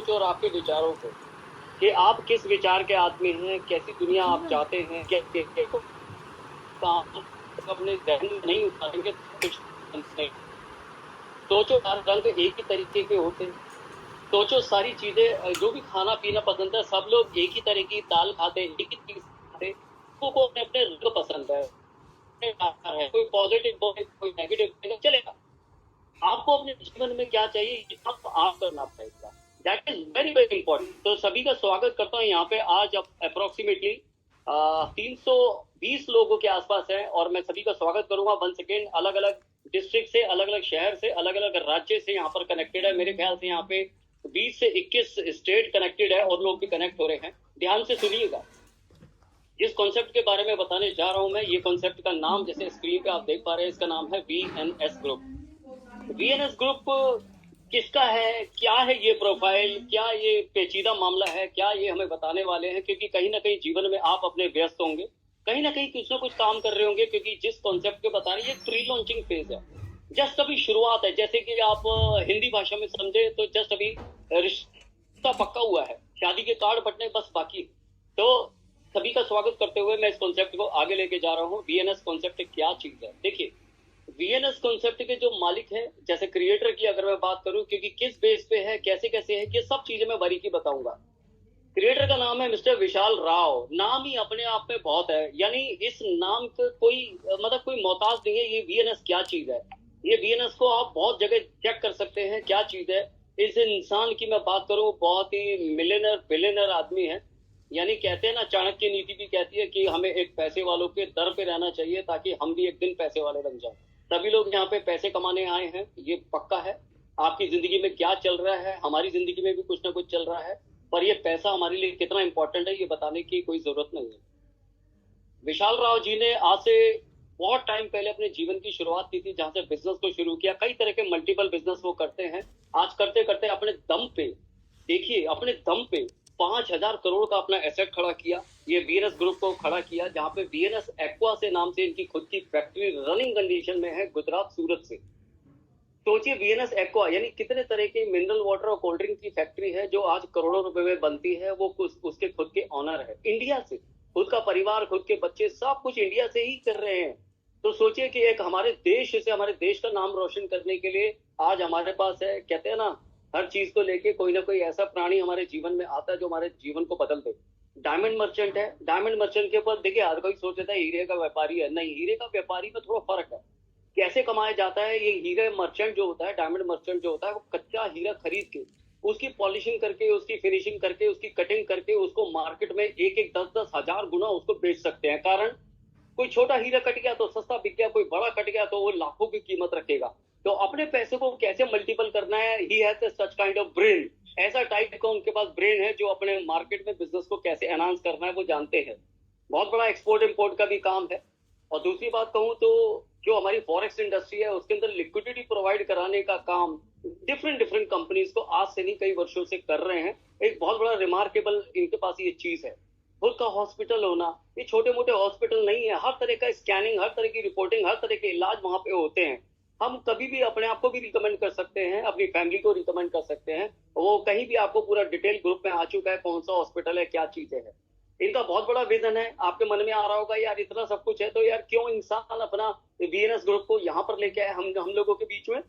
सोच और आपके विचारों को कि आप किस विचार के आदमी हैं, कैसी दुनिया आप चाहते हैं, कैसे काम अपने जहन में नहीं उतारेंगे तो कुछ नहीं। सोचो, हर रंग एक ही तरीके के होते हैं। सोचो, सारी चीजें जो भी खाना पीना पसंद है, सब लोग एक ही तरह की दाल खाते हैं, एक ही चीज खाते हैं। को अपने अपने रंग पसंद है, कोई पॉजिटिव बोले कोई नेगेटिव चलेगा। आपको अपने जीवन में क्या चाहिए ये आप करना पड़ेगा। That is very very important. तो सभी का स्वागत करता हूँ यहाँ पे। आज अप्रोक्सीमेटली 320 लोगों के आसपास है और मैं सभी का स्वागत करूंगा वन सेकेंड। अलग अलग डिस्ट्रिक्ट से, अलग अलग शहर से, अलग अलग राज्य से यहाँ पर कनेक्टेड है। मेरे ख्याल से यहाँ पे 20 से 21 स्टेट कनेक्टेड है और लोग भी कनेक्ट हो रहे हैं। ध्यान से सुनिएगा, जिस कॉन्सेप्ट के बारे में बताने जा रहा हूं मैं, ये कॉन्सेप्ट का नाम जैसे स्क्रीन पे आप देख पा रहे हैं, इसका नाम है वीएनएस ग्रुप। वीएनएस ग्रुप किसका है, क्या है ये प्रोफाइल, क्या ये पेचीदा मामला है, क्या ये हमें बताने वाले हैं? क्योंकि कहीं ना कहीं जीवन में आप अपने व्यस्त होंगे, कहीं ना कहीं कुछ ना कुछ काम कर रहे होंगे, क्योंकि जिस कॉन्सेप्ट के बता रहे हैं ये प्री लॉन्चिंग फेज है, जस्ट अभी शुरुआत है। जैसे कि आप हिंदी भाषा में समझे तो जस्ट अभी रिश्ता पक्का हुआ है, शादी के कार्ड बटने बस बाकी। तो सभी का स्वागत करते हुए मैं इस कॉन्सेप्ट को आगे लेके जा रहा हूँ। वीएनएस कॉन्सेप्ट क्या चीज है? देखिए, वीएनएस कॉन्सेप्ट के जो मालिक हैं, जैसे क्रिएटर की अगर मैं बात करूं, क्योंकि किस बेस पे है, कैसे कैसे है, ये सब चीजें मैं बारीकी बताऊंगा। क्रिएटर का नाम है मिस्टर विशाल राव। नाम ही अपने आप में बहुत है, यानी इस नाम का कोई मतलब कोई मोहताज नहीं है। ये वीएनएस क्या चीज है, ये वीएनएस को आप बहुत जगह चेक कर सकते हैं क्या चीज है। इस इंसान की मैं बात करूं, बहुत ही मिलियनर बिलियनर आदमी है। यानी कहते हैं ना, चाणक्य नीति भी कहती है कि हमें एक पैसे वालों के दर पे रहना चाहिए ताकि हम भी एक दिन पैसे वाले बन जाए। सभी लोग यहाँ पे पैसे कमाने आए हैं, ये पक्का है। आपकी जिंदगी में क्या चल रहा है, हमारी जिंदगी में भी कुछ ना कुछ चल रहा है, पर ये पैसा हमारे लिए कितना इंपॉर्टेंट है ये बताने की कोई जरूरत नहीं है। विशाल राव जी ने आज से बहुत टाइम पहले अपने जीवन की शुरुआत की थी, जहां से बिजनेस को शुरू किया। कई तरह के मल्टीपल बिजनेस वो करते हैं। आज करते करते अपने दम पे, देखिए अपने दम पे 5,000 करोड़ का अपना एसेट खड़ा किया। ये वीएनएस ग्रुप को खड़ा किया, जहां पे वीएनएस एक्वा से नाम से इनकी खुद की फैक्ट्री रनिंग कंडीशन में है, गुजरात सूरत से। सोचिए, वीएनएस एक्वा यानी कितने तरह की मिनरल वाटर और कोल्ड ड्रिंक की फैक्ट्री है जो आज करोड़ों रुपए में बनती है। वो उसके खुद के ऑनर है, इंडिया से, खुद का परिवार, खुद के बच्चे, सब कुछ इंडिया से ही कर रहे हैं। तो सोचिए कि एक हमारे देश से, हमारे देश का नाम रोशन करने के लिए आज हमारे पास है, कहते हैं ना, हर चीज को लेके कोई ना कोई ऐसा प्राणी हमारे जीवन में आता है जो हमारे जीवन को बदल दे। डायमंड मर्चेंट है। डायमंड मर्चेंट के ऊपर देखिए, हर कोई सोच लेता है हीरे का व्यापारी है। नहीं, हीरे का व्यापारी में थोड़ा फर्क है। कैसे कमाया जाता है, ये हीरे मर्चेंट जो होता है, डायमंड मर्चेंट जो होता है, वो कच्चा हीरा खरीद के उसकी पॉलिशिंग करके, उसकी फिनिशिंग करके, उसकी कटिंग करके उसको मार्केट में एक एक 10-10 हजार गुना उसको बेच सकते हैं। कारण, कोई छोटा हीरा कट गया तो सस्ता बिक गया, कोई बड़ा कट गया तो वो लाखों की कीमत रखेगा। तो अपने पैसे को कैसे मल्टीपल करना है, he has such kind of brain. ऐसा टाइप का उनके पास ब्रेन है जो अपने मार्केट में बिजनेस को कैसे एनहांस करना है वो जानते हैं। बहुत बड़ा एक्सपोर्ट इम्पोर्ट का भी काम है। और दूसरी बात कहूं तो जो हमारी फॉरेक्स इंडस्ट्री है उसके अंदर लिक्विडिटी प्रोवाइड कराने का काम डिफरेंट डिफरेंट कंपनीज को आज से नहीं कई वर्षों से कर रहे हैं। एक बहुत बड़ा रिमार्केबल इनके पास ये चीज है। खुद का हॉस्पिटल होना, ये छोटे मोटे हॉस्पिटल नहीं है, हर तरह का स्कैनिंग, हर तरह की रिपोर्टिंग, हर तरह के इलाज वहां पे होते हैं। हम कभी भी अपने आप को भी रिकमेंड कर सकते हैं, अपनी फैमिली को रिकमेंड कर सकते हैं। वो कहीं भी आपको पूरा डिटेल ग्रुप में आ चुका है, कौन सा हॉस्पिटल है, क्या चीजें है। इनका बहुत बड़ा विजन है। आपके मन में आ रहा होगा यार इतना सब कुछ है तो यार क्यों इंसान अपना वीएनएस ग्रुप को यहाँ पर लेके आए हम लोगों के बीच में,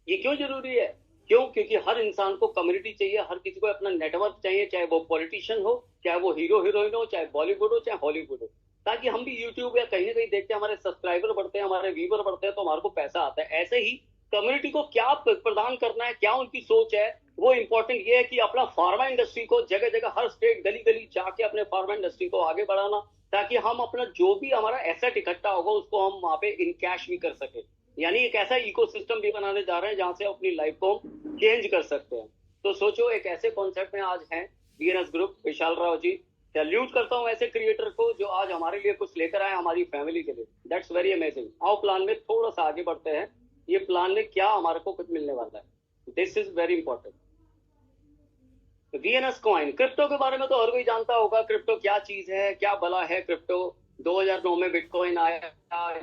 ये क्यों जरूरी है? क्यों? क्योंकि हर इंसान को कम्युनिटी चाहिए, हर किसी को अपना नेटवर्क चाहिए, चाहे वो पॉलिटिशियन हो, चाहे वो हीरो हीरोइन हो, चाहे बॉलीवुड हो, चाहे हॉलीवुड हो, ताकि हम भी यूट्यूब या कहीं ना कहीं देखते हैं, हमारे सब्सक्राइबर बढ़ते हैं, हमारे व्यूवर बढ़ते हैं, तो हमारे को पैसा आता है। ऐसे ही कम्युनिटी को क्या प्रदान करना है, क्या उनकी सोच है, वो इंपॉर्टेंट ये है कि अपना फार्मा इंडस्ट्री को जगह जगह, हर स्टेट, गली गली जाके अपने फार्मा इंडस्ट्री को आगे बढ़ाना, ताकि हम अपना जो भी हमारा एसेट इकट्ठा होगा उसको हम वहां पे इन कैश भी कर सके। यानी एक ऐसा इकोसिस्टम भी बनाने जा रहे हैं जहां से अपनी लाइफ को चेंज कर सकते हैं। तो सोचो, एक ऐसे कॉन्सेप्ट में आज हैं वीएनएस ग्रुप, विशाल राव जी। सैल्यूट करता हूं ऐसे क्रिएटर को जो आज हमारे लिए कुछ लेकर आए हमारी फैमिली के लिए। That's very amazing. आओ प्लान में थोड़ा सा आगे बढ़ते हैं, ये प्लान में क्या हमारे को कुछ मिलने वाला है, this is very important. VNS coin, crypto के बारे में तो हर कोई जानता होगा। क्रिप्टो क्या चीज है, क्या भला है क्रिप्टो? 2009 में बिटकॉइन आया,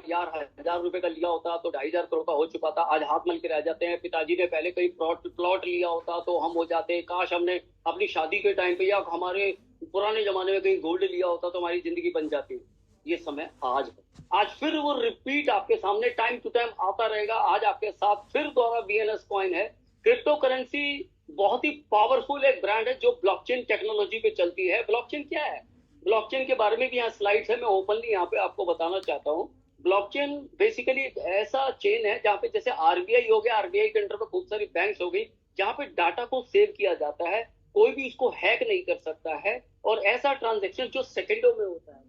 यार 1,000 रुपए का लिया होता तो 2,500 करोड़ का हो चुका था। आज हाथ मल के रह जाते हैं। पिताजी ने पहले कहीं प्लॉट लिया होता तो हम हो जाते। काश हमने अपनी शादी के टाइम पे या हमारे पुराने जमाने में कहीं गोल्ड लिया होता तो हमारी जिंदगी बन जाती। ये समय आज है। आज फिर वो रिपीट आपके सामने टाइम टू टाइम आता रहेगा। आज आपके साथ फिर दोबारा बीएनएस कॉइन है। क्रिप्टो करेंसी बहुत ही पावरफुल एक ब्रांड है जो ब्लॉकचेन टेक्नोलॉजी पे चलती है। ब्लॉकचेन क्या है? ब्लॉकचेन के बारे में भी यहाँ स्लाइड्स है, मैं ओपनली यहाँ पे आपको बताना चाहता हूँ। ब्लॉकचेन बेसिकली एक ऐसा चेन है जहाँ पे जैसे आरबीआई हो गया, आरबीआई के अंडर में खूब सारी बैंक्स हो गई, जहाँ पे डाटा को सेव किया जाता है, कोई भी इसको हैक नहीं कर सकता है। और ऐसा ट्रांजेक्शन जो सेकेंडों में होता है।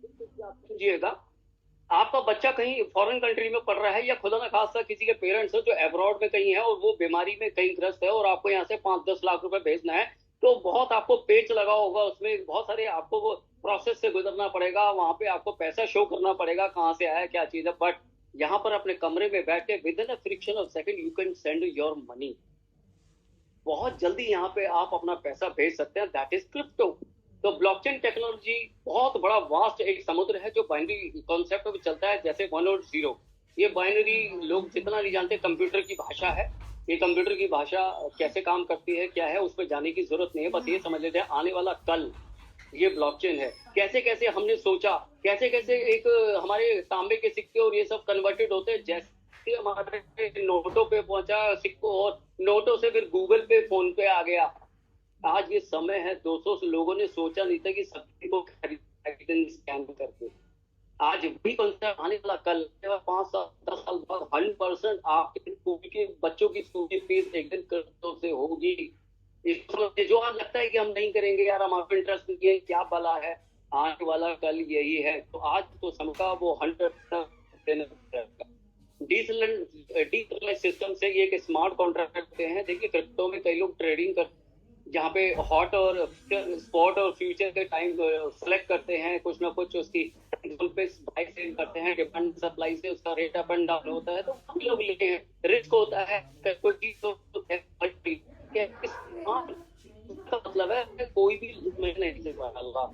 आप समझिएगा, आपका बच्चा कहीं फॉरेन कंट्री में पढ़ रहा है या खुदा ना खासा किसी के पेरेंट्स हो जो अब्रॉड में कहीं है और वो बीमारी में कहीं ग्रस्त है और आपको यहाँ से 5-10 लाख रुपए भेजना है, तो बहुत आपको पेच लगा होगा, उसमें बहुत सारे आपको वो प्रोसेस से गुजरना पड़ेगा, वहां पे आपको पैसा शो करना पड़ेगा कहाँ से आया क्या चीज है। बट यहाँ पर अपने कमरे में बैठ के with in a friction of second you can send your money. बहुत जल्दी यहाँ पे आप अपना पैसा भेज सकते हैं। That is crypto. तो ब्लॉकचेन टेक्नोलॉजी बहुत बड़ा वास्ट एक समुद्र है जो बाइनरी कॉन्सेप्ट में चलता है, जैसे 1 और 0। ये बाइनरी लोग जितना नहीं जानते, कंप्यूटर की भाषा है। ये कंप्यूटर की भाषा कैसे काम करती है क्या है उस पर जाने की जरूरत नहीं है। बस ये समझ लेते हैं आने वाला कल ये ब्लॉकचेन है। कैसे कैसे हमने सोचा, कैसे कैसे एक हमारे तांबे के सिक्के और ये सब कन्वर्टेड होते हैं, जैसे हमारे नोटों पे पहुंचा सिक्कों और नोटों से फिर गूगल पे, फोन पे आ गया। आज ये समय है 200 लोगों ने सोचा नहीं था कि सब्जी को खरीदें स्कैन करके। आज भी कॉन्सेप्ट आने वाला कल 5-10 साल बाद 100% आपके स्कूल के बच्चों की स्कूल की फीस एक दिन क्रिप्टो से होगी। जो आज लगता है कि हम नहीं करेंगे यार, हमारा इंटरेस्ट नहीं है, क्या भला है, आने वाला कल यही है। तो आज तो सबका वो 100% डिसेंट्रलाइज्ड सिस्टम से ये एक स्मार्ट कॉन्ट्रैक्ट करते हैं। देखिए क्रिप्टो में कई लोग ट्रेडिंग कर, जहाँ पे हॉट और स्पॉट और फ्यूचर के टाइम सेलेक्ट करते हैं, कुछ ना कुछ उसकी पे बाय सेल करते हैं, डिमांड सप्लाई से उसका रेट अप एंड डाउन होता है, तो हम लोग लेते हैं। रिस्क होता है, कोई चीज तो मतलब है कोई भी मैं नहीं ले पाऊंगा,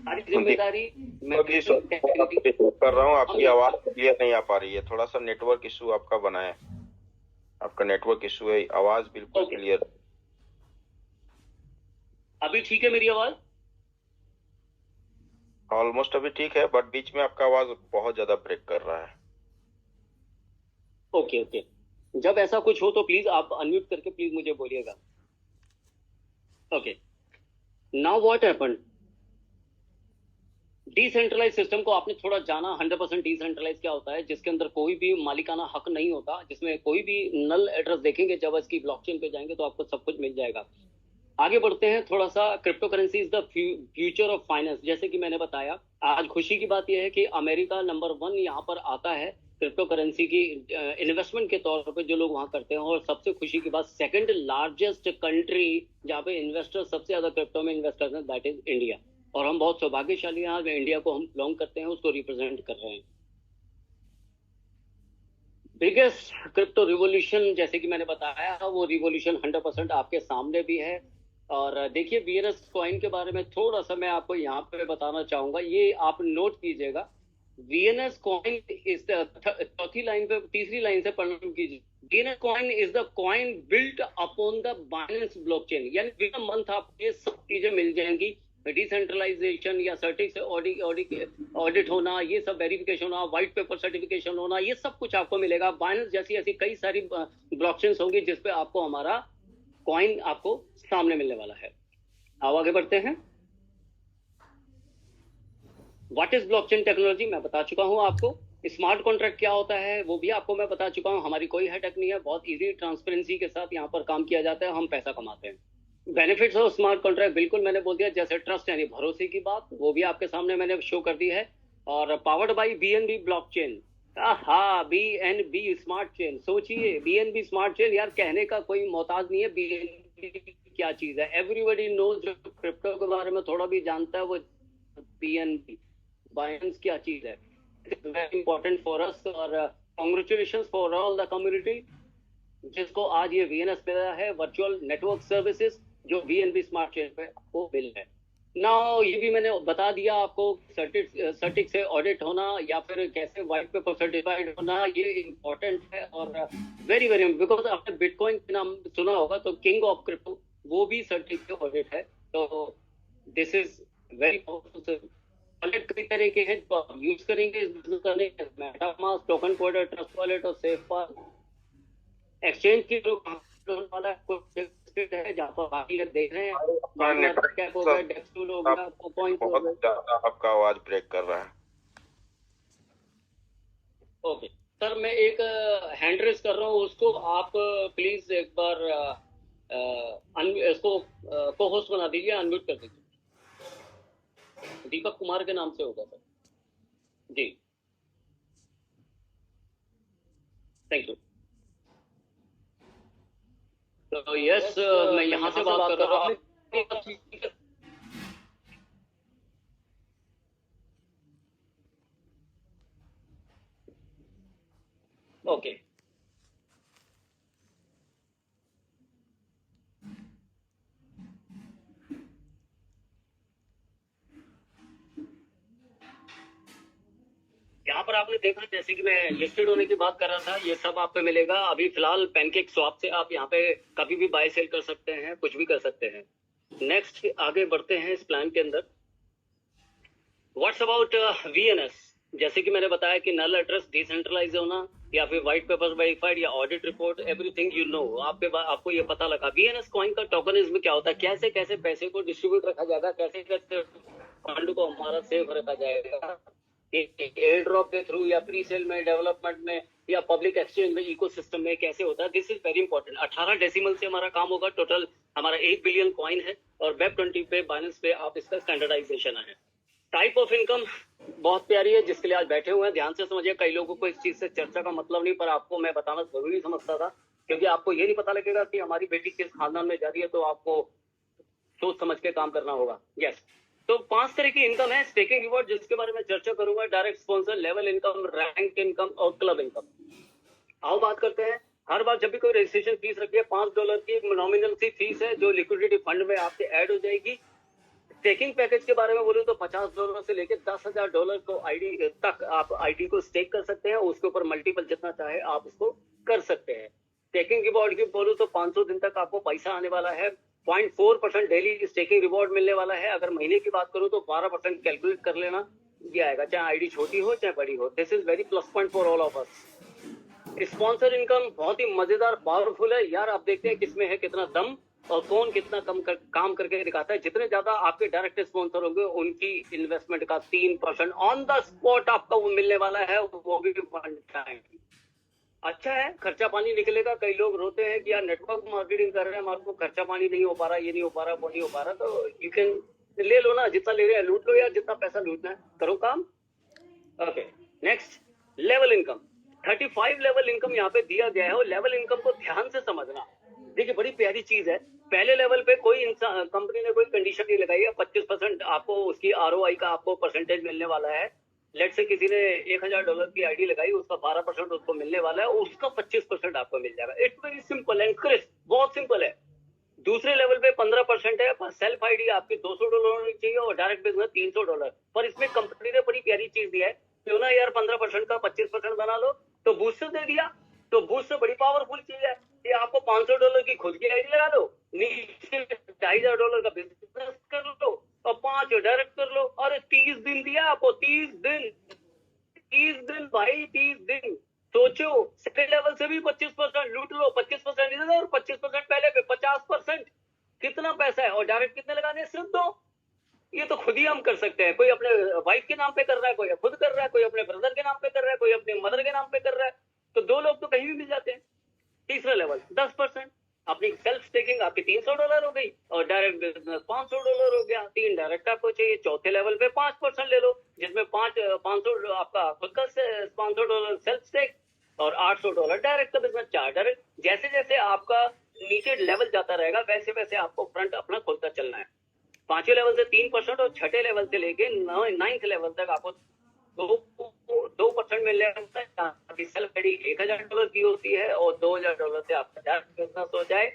सारी जिम्मेदारी मैं कर रहा हूँ। आपकी आवाज क्लियर नहीं आ पा रही है, थोड़ा सा नेटवर्क इशू आपका बना है। आपका नेटवर्क इशू है, आवाज बिल्कुल क्लियर। अभी ठीक है मेरी आवाज? ऑलमोस्ट अभी ठीक है, बट बीच में आपका आवाज बहुत ज्यादा ब्रेक कर रहा है। ओके ओके, जब ऐसा कुछ हो तो प्लीज आप अनम्यूट करके प्लीज मुझे बोलिएगा। Okay, now what happened? Decentralise system को आपने थोड़ा जाना। 100% डिसेंट्रलाइज क्या होता है? जिसके अंदर कोई भी मालिकाना हक नहीं होता, जिसमें कोई भी नल एड्रेस देखेंगे जब इसकी ब्लॉकचेन पे जाएंगे तो आपको सब कुछ मिल जाएगा। आगे बढ़ते हैं थोड़ा सा। Crypto currency is the future of finance. जैसे कि मैंने बताया, आज खुशी की बात यह है कि अमेरिका नंबर 1 यहाँ पर आता है क्रिप्टो करेंसी की इन्वेस्टमेंट के तौर पे जो लोग वहां करते हैं। और सबसे खुशी की बात, सेकंड लार्जेस्ट कंट्री जहाँ पे इन्वेस्टर सबसे ज्यादा क्रिप्टो में इन्वेस्ट करते हैं, दैट इज इंडिया। और हम बहुत सौभाग्यशाली हैं, आज इंडिया को हम बिलोंग करते हैं, उसको रिप्रेजेंट कर रहे हैं। बिगेस्ट क्रिप्टो रिवोल्यूशन जैसे कि मैंने बताया, वो रिवोल्यूशन 100% आपके सामने भी है। और देखिए वीएनएस कॉइन के बारे में थोड़ा सा मैं आपको यहाँ पे बताना चाहूंगा, ये आप नोट कीजिएगा। वीएनएस कॉइन इज चौथी लाइन पे, तीसरी लाइन से पढ़ना कीजिए। VNS coin is the coin built upon the Binance blockchain. यानी विद मंथ आपको ये सब चीजें मिल जाएंगी। डिसेंट्रलाइजेशन या सर्टिक से ऑडिट होना, ये सब वेरिफिकेशन होना, व्हाइट पेपर सर्टिफिकेशन होना, ये सब कुछ आपको मिलेगा। बाइनेंस जैसी ऐसी कई सारी ब्लॉकचेन्स होंगी जिसपे आपको हमारा कॉइन आपको सामने मिलने वाला है। अब आगे बढ़ते हैं। व्हाट इज ब्लॉकचेन टेक्नोलॉजी मैं बता चुका हूं आपको। स्मार्ट कॉन्ट्रैक्ट क्या होता है वो भी आपको मैं बता चुका हूं। हमारी कोई हेडेक नहीं है, बहुत इजी ट्रांसपेरेंसी के साथ यहाँ पर काम किया जाता है, हम पैसा कमाते हैं। बेनिफिट्स ऑफ स्मार्ट कॉन्ट्रैक्ट बिल्कुल मैंने बोल दिया, जैसे ट्रस्ट यानी भरोसे की बात, वो भी आपके सामने मैंने शो कर दी है। और पावर्ड बाई बीएनबी ब्लॉकचेन। हाँ, बीएनबी स्मार्ट चेन। सोचिए बीएनबी स्मार्ट चेन, यार कहने का कोई मोहताज नहीं है बीएनबी क्या चीज है। एवरीबडी नोज, जो क्रिप्टो के बारे में थोड़ा भी जानता है वो बीएनबी बाइनेंस क्या चीज है। Very important for us. और congratulations for all the community जिसको आज ये वीएनएस मिला है, वर्चुअल नेटवर्क सर्विसेज, जो बीएनबी स्मार्ट चेन पे आपको मिल है। ना ये भी मैंने बता दिया आपको, सर्टिक से ऑडिट होना या फिर कैसे व्हाइट पेपर सर्टिफाइड होना, ये इम्पोर्टेंट है। और वेरी वेरी, बिकॉज आपने बिटकॉइन के नाम सुना होगा, तो किंग ऑफ क्रिप्टो वो भी सर्टिक से ऑडिट है। तो this is very powerful. Wallet कई तरह के हैं जो आप यूज करेंगे इस बिजनेस करने के, MetaMask, token coder, trust wallet और सेफ पास। एक्सचेंज की जो वाला कुछ है जहाँ पर बाकी लोग देख रहे हैं, आपका नेटवर्क कैप हो गया, डेक्सटूल हो गया, पॉइंट हो बहुत गए। ज्यादा आपका आवाज ब्रेक कर रहा है। ओके सर, मैं एक हैंड रेस कर रहा हूँ, उसको आप प्लीज एक बार इसको को होस्ट बना दीजिए, अनम्यूट कर दीजिए। दीपक कुमार के नाम से होगा सर जी। Thank you. तो यस, मैं यहाँ से बात कर रहा हूँ। ओके यहाँ पर आपने देखा, जैसे कि मैं लिस्टेड होने की बात कर रहा था, ये सब आप पे मिलेगा। अभी फिलहाल पैनकेक स्वैप से आप यहाँ पे कभी भी बाय सेल कर सकते हैं, कुछ भी कर सकते हैं। नेक्स्ट आगे बढ़ते हैं इस प्लान के अंदर। What's about VNS? जैसे कि मैंने बताया कि नल एड्रेस डिसेंट्रलाइज होना या फिर व्हाइट पेपर वेरीफाइड या audit report, everything you know, आपको ये पता लगा। VNS कॉइन का टोकनिज्म क्या होता है, कैसे कैसे पैसे को डिस्ट्रीब्यूट रखा जाएगा, कैसे कैसे फंड को हमारा सेफ रखा जाएगा, एयर ड्रॉप के थ्रू या प्री सेल में, डेवलपमेंट में या पब्लिक एक्सचेंज में, इकोसिस्टम में कैसे होता है। This is very important. 18 decimal से हमारा काम होगा। टोटल हमारा 1 बिलियन कॉइन है और वेब20 पे, बाइनेंस पे आप इसका स्टैंडर्डाइजेशन है। टाइप ऑफ इनकम बहुत प्यारी है, जिसके लिए आज बैठे हुए हैं। ध्यान से समझिए, कई लोगों को इस चीज से चर्चा का मतलब नहीं, पर आपको मैं बताना जरूरी समझता था, क्योंकि आपको ये नहीं पता लगेगा कि हमारी बेटी किस खानदान में जा रही है, तो आपको सोच समझ के काम करना होगा। यस, तो 5 तरह की इनकम है। स्टेकिंग रिवॉर्ड, जिसके बारे में चर्चा करूंगा, direct sponsor, level income, rank income और क्लब इनकम। आओ बात करते हैं। हर बार जब भी कोई रजिस्ट्रेशन फीस रखी है, $5 की नॉमिनल सी फीस है, जो लिक्विडिटी फंड में आपके ऐड हो जाएगी। स्टेकिंग पैकेज के बारे में बोलूं तो $50 से लेकर $10,000 को आईडी तक आप आईडी को स्टेक कर सकते हैं। उसके ऊपर मल्टीपल जितना चाहे आप उसको कर सकते हैं। स्टेकिंग रिवॉर्ड की बोलूं तो 500 दिन तक आपको पैसा आने वाला है। 0.4% डेली स्टेकिंग रिवॉर्ड मिलने वाला है। अगर महीने की बात करूं तो 12% कैलकुलेट कर लेना, ये आएगा, चाहे आईडी छोटी हो चाहे बड़ी हो। This is very plus point for all of us. Sponsor income बहुत ही मजेदार, पावरफुल है यार। आप देखते हैं किसमें है कितना दम और कौन कितना काम करके दिखाता है। जितने ज्यादा आपके डायरेक्ट स्पॉन्सर होंगे, उनकी इन्वेस्टमेंट का 3% ऑन द स्पॉट आपका वो मिलने वाला है, वो भी वन टाइम। अच्छा है, खर्चा पानी निकलेगा। कई लोग रोते हैं कि यार नेटवर्क मार्केटिंग कर रहे हैं, हमारे को खर्चा पानी नहीं हो पा रहा, ये नहीं हो पा रहा, वो नहीं हो पा रहा। तो यू कैन ले लो ना, जितना ले रहे हैं लूट लो यार, जितना पैसा लूटना है करो काम। Okay, next level income. 35 level income यहाँ पे दिया गया है, और लेवल इनकम को ध्यान से समझना। देखिए, बड़ी प्यारी चीज है। पहले लेवल पे कोई इंसान, कंपनी ने कोई कंडीशन नहीं लगाई है। 25% आपको उसकी ROI का आपको परसेंटेज मिलने वाला है। लेट से किसी ने $1,000 की आईडी लगाई, उसका 12% उसको मिलने वाला है, उसका 25% आपको मिल जाएगा। It's very simple and crisp, बहुत सिंपल है। दूसरे लेवल पे 15% है, पर सेल्फ आईडी आपकी $200 होनी चाहिए और डायरेक्ट बिजनेस $300। पर इसमें कंपनी ने बड़ी प्यारी चीज दिया है, क्यों ना यार 15% का 25% बना लो। तो बूस्टर दे दिया। तो बूस्टर बड़ी पावरफुल चीज है कि आपको $500 की खुद की आईडी लगा दो, नीचे $2,500 का बिजनेस कर लो और 5 डायरेक्ट कर लो। और 30 दिन दिया आपको, 30 दिन भाई, 30 दिन। सोचो, सेकंड लेवल से भी 25% लूट लो, 25% इधर और 25% पहले पे, 50%। कितना पैसा है, और डायरेक्ट कितने लगाने, सिर्फ 2। ये तो खुद ही हम कर सकते हैं। कोई अपने वाइफ के नाम पे कर रहा है, कोई खुद कर रहा है, कोई अपने ब्रदर के नाम पे कर रहा है, कोई अपने मदर के नाम पे कर रहा है। तो 2 लोग तो कहीं भी मिल जाते हैं। तीसरा लेवल 10%, अपनी सेल्फ स्टेकिंग आपकी $300 हो गई और डायरेक्ट बिजनेस $500 हो गया। 3 डायरेक्ट आपको चाहिए। चौथे लेवल पे 5% ले लो, जिसमें 500 आपका खुद का, $500 सेल्फ स्टेक और $800 डायरेक्ट का बिजनेस। 4 डायरेक्ट। जैसे जैसे आपका नीचे लेवल जाता रहेगा, वैसे वैसे आपको फ्रंट अपना खुद का चलना है। 5वें लेवल से 3% और 6ठे लेवल से लेके 9th लेवल तक आपको 2% मिल जाता है। सेल्फ आईडी $1,000 की होती है और $2,000 से आपका बिजनेस हो जाए।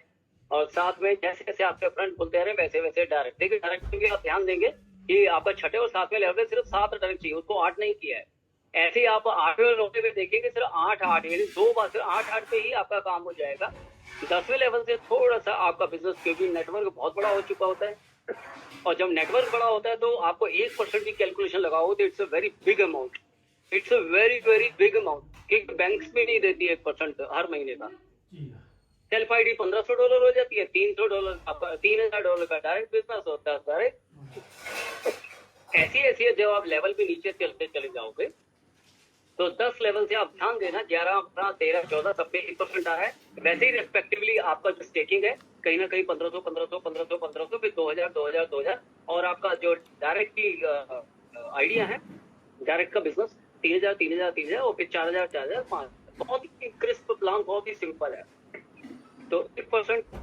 और साथ में जैसे जैसे आपके फ्रंट खुलते रहे वैसे वैसे डायरेक्ट, देखिए डायरेक्ट भी आप ध्यान देंगे कि आपका छठे और सातवें लेवल पे सिर्फ 7 डायरेक्ट चाहिए, उसको 8 नहीं किया है। ऐसे ही आप 8वें और 9वें पे देखेंगे सिर्फ 8 यानी 2 बार सिर्फ 8 पे ही आपका काम हो जाएगा। 10वें लेवल से थोड़ा सा आपका बिजनेस, क्योंकि नेटवर्क बहुत बड़ा हो चुका होता है, और जब नेटवर्क बड़ा होता है तो आपको 1% भी कैलकुलेशन लगाओ तो it's a very big amount, it's a very very big amount, क्योंकि बैंक्स भी नहीं देती 1% हर महीने का। सेल्फ आईडी $1500 हो जाती है, $300 आपका, $3000 का डायरेक्ट बिजनेस होता है डायरेक्ट। ऐसी ऐसी है, जब आप लेवल पे नीचे चलते चले जाओगे तो 10 लेवल से आप ध्यान देना, 11, 15, 13, 14 सब पे 1% आ रहा है। वैसे ही रेस्पेक्टिवली आपका जो स्टेकिंग है कहीं ना कहीं 1500, 1500, 1500, 1500, फिर 2000, 2000, 2000, और आपका जो डायरेक्ट की आइडिया है, डायरेक्ट का बिजनेस 3000, 3000, 3000, और फिर 4000, 4000, 5000। बहुत ही क्रिस्प प्लान, बहुत ही सिंपल है। तो 1%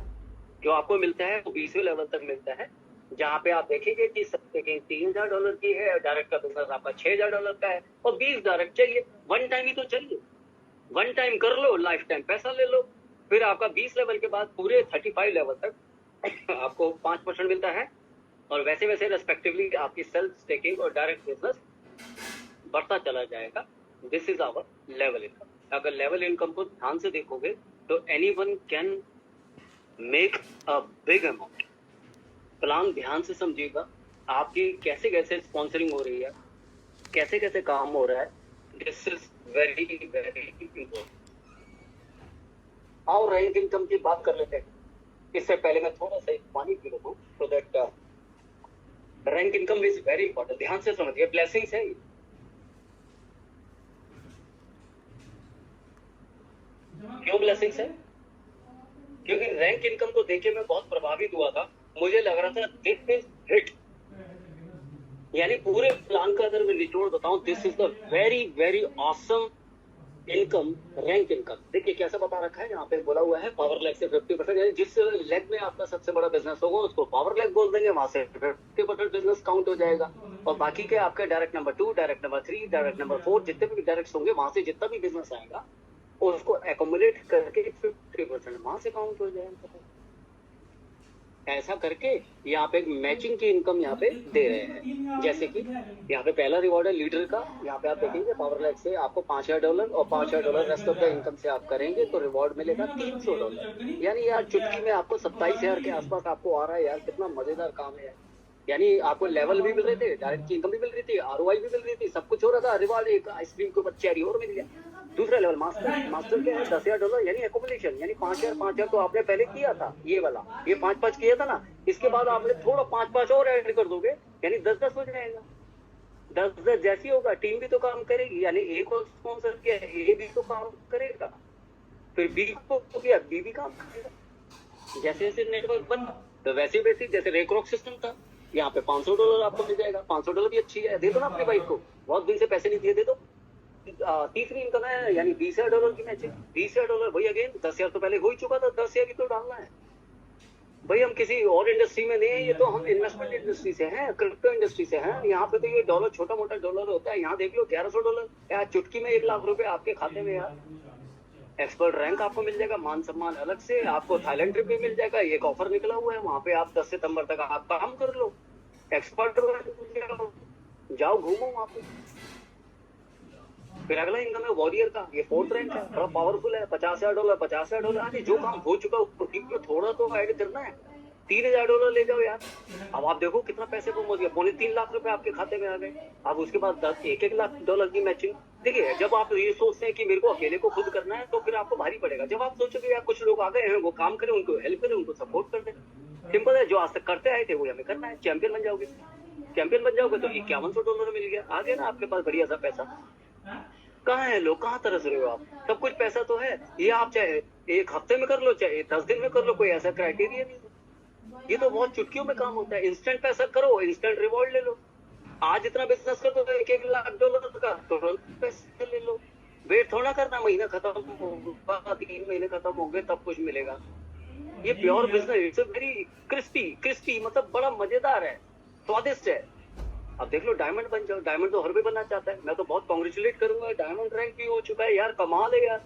जो आपको मिलता है वो 20वें लेवल तक मिलता है, जहाँ पे आप देखेंगे कि $3000 की है, डायरेक्ट का बिजनेस आपका $6000 का है, और 20 डायरेक्ट चाहिए। वन टाइम ही तो चाहिए, वन टाइम कर लो, लाइफ टाइम पैसा ले लो। फिर आपका 20 लेवल के बाद पूरे 35 लेवल तक आपको 5% मिलता है, और वैसे वैसे रेस्पेक्टिवली आपकी सेल्फ स्टेकिंग और डायरेक्ट बिजनेस बढ़ता चला जाएगा। This is our level income. अगर लेवल इनकम को ध्यान से देखोगे तो anyone can make a big amount. Plan ध्यान से समझिएगा, आपकी कैसे कैसे स्पॉन्सरिंग हो रही है, कैसे कैसे काम हो रहा है, this is very very important. और रैंक इनकम की बात कर लेते हैं। इससे पहले मैं थोड़ा सा पानी पी लूं so that rank income is very important. ध्यान से समझिए, ब्लेसिंग्स है ये। क्यों ब्लेसिंग्स है? क्योंकि रैंक इनकम को देख के मैं बहुत प्रभावित हुआ था। मुझे लग रहा था दिस इज हिट, यानी पूरे प्लान का अगर मैं निचोड़ बताऊं, this is the very very awesome income, rank income. देखिए कैसा बता रखा है, यहाँ पे बोला हुआ है पावर लेग से 50%, यानी जिस लेग में आपका सबसे बड़ा बिजनेस होगा उसको पावर लेग बोल देंगे, वहां से 50% बिजनेस काउंट हो जाएगा। और बाकी के आपके direct number 2, direct number 3, direct number 4, जितने भी डायरेक्ट होंगे वहां से जितना भी बिजनेस आएगा उसको एकोमुलेट करके 50% वहां से काउंट हो जाएगा। ऐसा करके यहाँ पे मैचिंग की इनकम यहाँ पे दे रहे हैं। जैसे कि यहाँ पे पहला रिवॉर्ड है लीडर का, यहाँ पे आप देखेंगे पावर लैग से आपको $5000 और $5000 रेस्ट ऑफ द इनकम से आप करेंगे तो रिवॉर्ड मिलेगा $300। यानी यार चुटकी में आपको 27000 के आसपास आपको आ रहा है यार, कितना मजेदार काम है यार। यानी आपको लेवल भी मिल रहे थे, डायरेक्ट की इनकम भी मिल रही थी, ROI भी मिल रही थी, सब कुछ हो रहा था। रिवॉर्ड एक आइसक्रीम के ऊपर चेरी और मिल गया। दूसरा लेवल मास्टर, मास्टर क्या है $10,000 यानी एकोमोडेशन, यानी 5000 तो आपने पहले किया था, ये वाला ये 5 किया था ना, इसके बाद आपने थोड़ा 5 और ऐड कर दोगे यानी 10 हो जाएगा। 10 जैसी होगा टीम भी तो काम करेगी, यानी एक को स्पॉन्सर किया ए भी तो काम करेगा, फिर बी को किया बी भी काम करेगा। जैसे जैसे नेटवर्क बना तो वैसे वैसे जैसे रेक्रॉक सिस्टम था, यहाँ पे $500 आपको मिल जाएगा। $500 भी अच्छी है, दे दो ना अपनी बाइक को, बहुत दिन से पैसे नहीं दिए, दे दो। तीसरी इनकम है यानी $20,000 की मैचिंग। $20,000 भाई अगेन 10,000 तो पहले हो ही चुका था, 10,000 ही तो डालना है भाई। हम किसी और इंडस्ट्री में नहीं है, ये तो हम इन्वेस्टमेंट इंडस्ट्री से हैं, क्रिप्टो इंडस्ट्री से हैं। यहाँ पे तो ये डॉलर छोटा मोटा डॉलर होता है, यहाँ देख लो $1100 यार, चुटकी में 1 लाख रुपए आपके खाते में यार। एक्सपर्ट रैंक आपको मिल जाएगा, मान सम्मान अलग से, आपको थाईलैंड ट्रिप भी मिल जाएगा। एक ऑफर निकला हुआ है वहां पे, आप 10 सितंबर तक आप काम कर लो, एक्सपर्ट जाओ घूमो वहां पे। फिर अगला इनकम है वॉरियर का, ये 4th रैंक है, थोड़ा पावरफुल है। $50,000, $50,000 आगे जो काम हो चुका है थोड़ा तो ऐड करना है। $3,000 ले जाओ यार। अब आप देखो कितना पैसे कम हो गया, $3.25 लाख रुपए आपके खाते में आ गए। अब उसके बाद $1 लाख की मैचिंग। देखिए जब आप ये सोचते हैं कि मेरे को अकेले को खुद करना है तो फिर आपको भारी पड़ेगा। जब आप सोचोगे यार कुछ लोग आ गए हैं, वो काम करें, उनको हेल्प करें, उनको सपोर्ट कर दें, सिंपल है। जो आज तक करते आए थे वो हमें करना है। चैंपियन बन जाओगे, चैंपियन बन जाओगे तो $5100 मिल गया, आ गया ना आपके पास बढ़िया सा पैसा। कहाँ है लोग, कहाँ तरस रहे हो आप? सब कुछ पैसा तो है। ये आप चाहे 1 हफ्ते में कर लो, चाहे 10 दिन में कर लो, कोई ऐसा क्राइटेरिया नहीं। ये तो बहुत चुटकियों में काम होता है। इंस्टेंट पैसा करो, इंस्टेंट रिवॉर्ड ले लो। आज इतना बिजनेस कर दो $1 लाख का, तुरंत पैसे ले लो। वेट थोड़ा करना महीना खत्म होगा, 3 महीने खत्म होंगे तब कुछ मिलेगा। ये pure business, it's very crispy, मतलब बड़ा मजेदार है, स्वादिष्ट है। अब देख लो डायमंड बन जाओ, डायमंड तो हर कोई बनना चाहता है। मैं तो बहुत कांग्रेचुलेट करूंगा, डायमंड रैंक भी हो चुका है यार, कमाल है यार।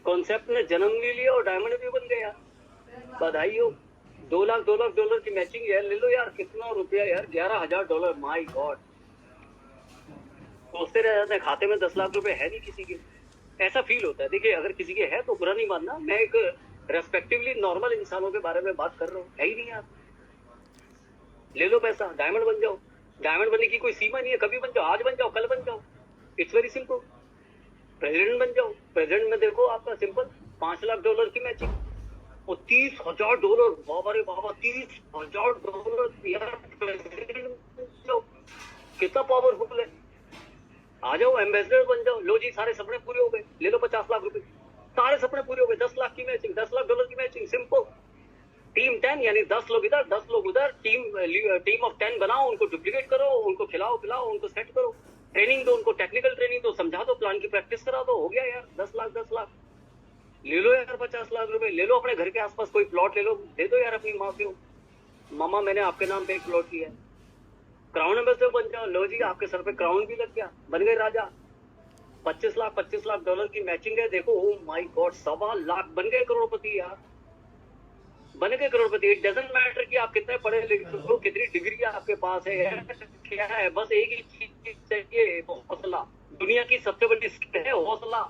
कॉन्सेप्ट ने जन्म ले लिया और डायमंड भी बन गया, बधाई हो। $2 लाख की मैचिंग है, ले लो यार, कितना रुपया यार, $11,000, माय गॉड। सोचते रह जाते हैं खाते में 10 लाख रुपए है नहीं किसी के, ऐसा फील होता है। देखिए अगर किसी के है तो बुरा नहीं मानना, मैं एक रेस्पेक्टिवली नॉर्मल इंसानों के बारे में बात कर रहा हूँ, है ही नहीं यार। ले लो पैसा, डायमंड बन जाओ। डायमंड बनने की कोई सीमा नहीं है, कभी बन जाओ, आज बन जाओ, कल बन जाओ, इट्स वेरी सिंपल। प्रेसिडेंट बन जाओ, प्रेसिडेंट में देखो आपका सिंपल $5 लाख की मैचिंग और $30,000, बाबा रे बाबा, $30,000 यार, प्रेसिडेंट बन जाओ, कितना पावरफुल है। आ जाओ, एम्बेसडर बन जाओ, लो जी, सारे सपने पूरे हो गए, ले लो $50 लाख, सारे सपने पूरे हो गए। 10 लाख की मैचिंग, $10 लाख की मैचिंग, सिंपल। टीम 10 यानी 10 लोग इधर 10 लोग उधर, टीम ऑफ 10 बनाओ, उनको डुप्लीकेट करो, उनको खिलाओ पिलाओ, उनको सेट करो, ट्रेनिंग दो, उनको टेक्निकल ट्रेनिंग दो, समझा दो, प्लान की प्रैक्टिस करा दो, हो गया यार। 10 लाख ले लो यार, $50 लाख ले लो। अपने घर के आसपास कोई प्लॉट ले लो, दे दो यार अपनी माँ को, मामा मैंने आपके नाम पे एक प्लॉट लिया है। क्राउन एम्बेसडर बन जाओ, लो जी, आपके सर पे क्राउन भी लग गया, बन गए राजा। $25 लाख की मैचिंग है, देखो, ओ माय गॉड, $1.25 लाख, बन गए करोड़पति यार, बन गए करोड़पति। इट डजंट मैटर कि आप कितने पढ़े लिखे हो, कितनी डिग्री आपके पास है, क्या है, बस एक ही चीज चाहिए, हौसला। दुनिया की सबसे बड़ी स्किल है हौसला।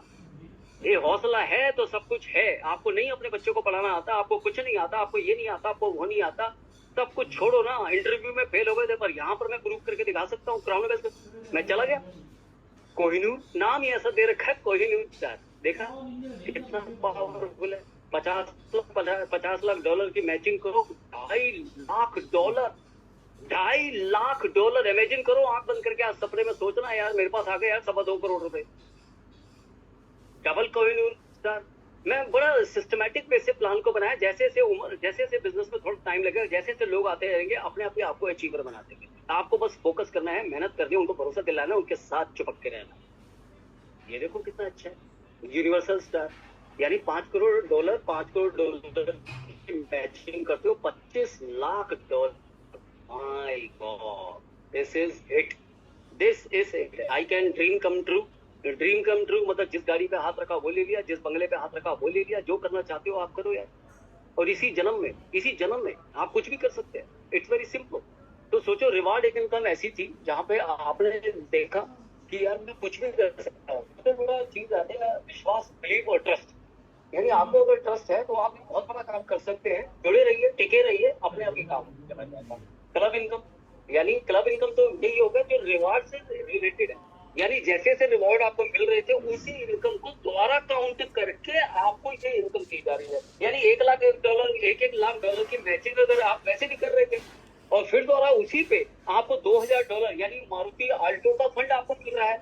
ये हौसला है तो सब कुछ है। आपको नहीं अपने बच्चों को पढ़ाना आता, आपको कुछ नहीं आता, आपको ये नहीं आता, आपको वो नहीं आता, सब कुछ छोड़ो ना। इंटरव्यू में फेल हो गए थे, पर यहाँ पर मैं प्रूव करके दिखा सकता हूँ। क्राउन एम्बेसडर मैं चला गया, कोहिनूर नाम ही ऐसा दे रखा है, कोहिनूर सर, देखा कितना पावरफुल है। $50 लाख की मैचिंग करो, $2.5 लाख, इमेजिन करो, आंख बंद करके आज सपने में सोचना यार, मेरे पास आ गए यार $2.25 करोड़, डबल कोहिनूर सर। मैं बड़ा सिस्टमैटिक वे से प्लान को बनाया, जैसे जैसे बिजनेस में थोड़ा टाइम लगेगा, जैसे लोग आते रहेंगे, अपने आप आपको अचीवर बना देंगे। आपको बस फोकस करना है, मेहनत करनी है, उनको भरोसा दिलाना, उनके साथ चिपक के रहना। ये देखो कितना अच्छा है। यूनिवर्सल स्टार यानी $5 करोड़, $5 करोड़ की मैचिंग करते हो, $25 lakh. My God, this is it, I can dream come true. Dream come true मतलब जिस गाड़ी पे हाथ रखा वो ले लिया, जिस बंगले पे हाथ रखा वो ले लिया। जो करना चाहते हो आप करो यार, और इसी जन्म में आप कुछ भी कर सकते हैं। It's very simple. तो सोचो, रिवार्ड एक इनकम ऐसी थी जहां पे आपने देखा कि यार मैं कुछ भी कर सकता हूँ। सबसे बड़ा चीज आती है विश्वास, बिलीव और ट्रस्ट। यानी आपको अगर ट्रस्ट है तो आप बहुत बड़ा काम कर सकते हैं। जुड़े रहिए, टिके रहिए, अपने आप ही काम करना चाहता हूँ। क्लब इनकम यानी क्लब इनकम तो यही होगा जो रिवार्ड से रिलेटेड है। यानी जैसे जैसे रिवॉर्ड आपको मिल रहे थे, उसी इनकम को दोबारा काउंट करके आपको ये इनकम दी जा रही है। यानी $1 लाख की मैचिंग अगर आप वैसे भी कर रहे थे, और फिर दोबारा उसी पे आपको $2,000 यानी मारुति आल्टो का फंड आपको मिल रहा है,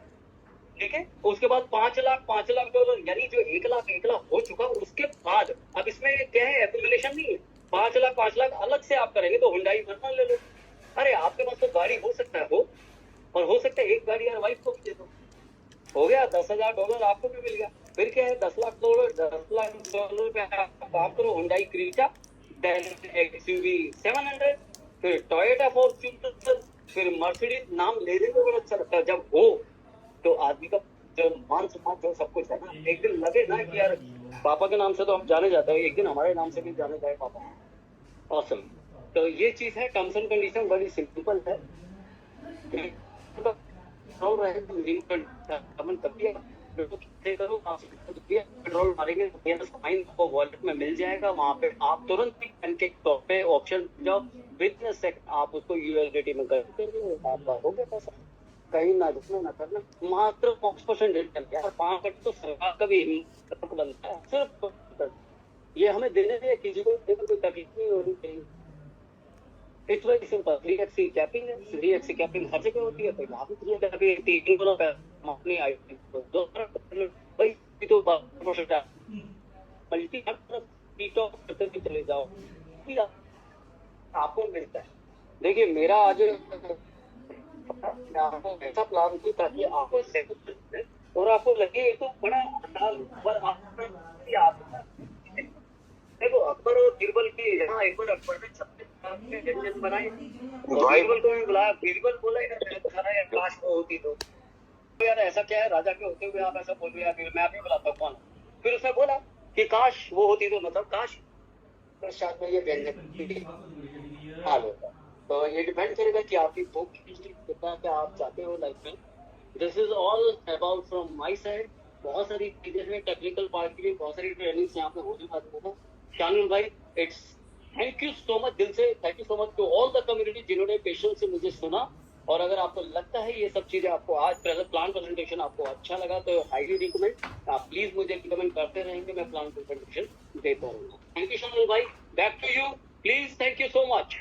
ठीक है। उसके बाद $5 लाख यानी जो 1 लाख हो चुका, उसके बाद अब इसमें क्या है, एक्यूमुलेशन नहीं है। 5 लाख अलग से आप करेंगे तो हुंडई वर्ना ले लो। अरे आपके पास तो गाड़ी हो सकता है, हो, और हो सकता है एक गाड़ी यार वाइफ को भी दे दो, हो गया $10,000 आपको भी मिल गया। फिर क्या है, $10 लाख पे आप काम करो, हुंडई क्रीटा, देन एक्सयूवी 700, फिर टोयोटा फॉर्च्यूनर, फिर मर्सिडीज, नाम ले देंगे बड़ा अच्छा लगता है। जब हो तो आदमी का जो मान सम्मान जो सब कुछ है ना, एक दिन लगे ना कि यार पापा के नाम से तो हम जाने जाते हैं, एक दिन हमारे नाम से भी जाने जाए पापा। ऑसम। तो ये चीज है, टर्म्स एंड कंडीशन बड़ी सिंपल है। पेट्रोल मारेंगे, आपको वॉलेट में मिल जाएगा, वहां पे आप तुरंत ही पैनकेक टॉप पे ऑप्शन जाओ, विद इन सेकंड आप उसको यूएसडीटी में कर देंगे, आपका हो गया पैसा। कहीं ना जितना ना करना, मात्र 5% रिटर्न, 5% तो सरकार का भी हिम्मत बनता है। सिर्फ ये हमें देने में किसी को कोई तकलीफ नहीं होनी चाहिए। It's very simple. 3x capping है, 3x कैपिंग हर जगह होती है, तो यहाँ भी 3x कैपिंग, 3 गुना अपनी आईटी दो भाई तो प्रोसेस है मल्टी टीटॉक करते भी चले जाओ, आपको मिलता है। देखिए मेरा आज आपको ऐसा प्लान थी ताकि आपको और आपको लगे ये तो बड़ा देखो, अकबर और बीरबल की यहाँ एक बार अकबर ने 36 व्यंजन बनाए, बीरबल को भी बुलाया। बीरबल बोला यार काश वो होती तो यार ऐसा क्या है, राजा के होते हुए आप ऐसा बोल रहे हैं, मैं अभी बुलाता हूँ कौन। फिर उसने बोला कि काश वो होती तो, मतलब काश पश्चात में ये व्यंजन हाल होता है। तो ये डिपेंड करेगा कि आपकी बुक कितना क्या आप चाहते हो लाइफ में। This is all about from my side. बहुत सारी चीजें हैं टेक्निकल पार्ट की भी, बहुत सारी ट्रेनिंग्स यहाँ पे होने वाली है। शानुल भाई, it's thank you so much, दिल से thank you so much to all the community जिन्होंने पेशेंस से मुझे सुना। और अगर आपको लगता है ये सब चीजें आपको आज प्लान प्रेजेंटेशन आपको अच्छा लगा तो हाईली रिकमेंड, आप प्लीज मुझे रिकमेंड करते रहेंगे, मैं प्लान प्रेजेंटेशन देता रहूंगा। थैंक यू शानुल भाई, back to you please, thank you so much.